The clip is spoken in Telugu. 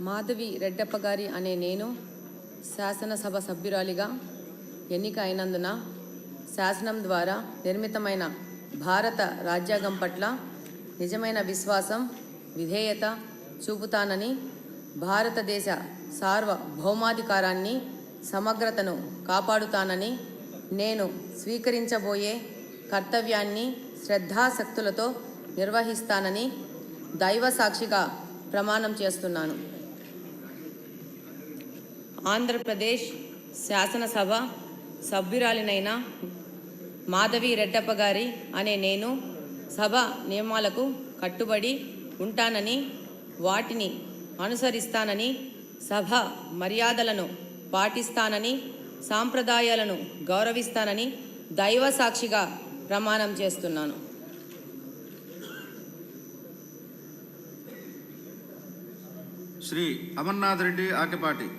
మాధవి రెడ్డప్ప గారి అనే నేను శాసనసభ సభ్యురాలిగా ఎన్నిక అయినందున శాసనం ద్వారా నిర్మితమైన భారత రాజ్యాంగం పట్ల నిజమైన విశ్వాసం, విధేయత చూపుతానని, భారతదేశ సార్వభౌమాధికారాన్ని, సమగ్రతను కాపాడుతానని, నేను స్వీకరించబోయే కర్తవ్యాన్ని శ్రద్ధాశక్తులతో నిర్వహిస్తానని దైవ సాక్షిగా ప్రమాణం చేస్తున్నాను. ఆంధ్రప్రదేశ్ శాసనసభ సభ్యురాలినైన మాధవి రెడ్డప్ప గారి అనే నేను సభ నియమాలకు కట్టుబడి ఉంటానని, వాటిని అనుసరిస్తానని, సభ మర్యాదలను పాటిస్తానని, సాంప్రదాయాలను గౌరవిస్తానని దైవ సాక్షిగా ప్రమాణం చేస్తున్నాను. శ్రీ అమర్నాథ్ రెడ్డి ఆకెపాటి.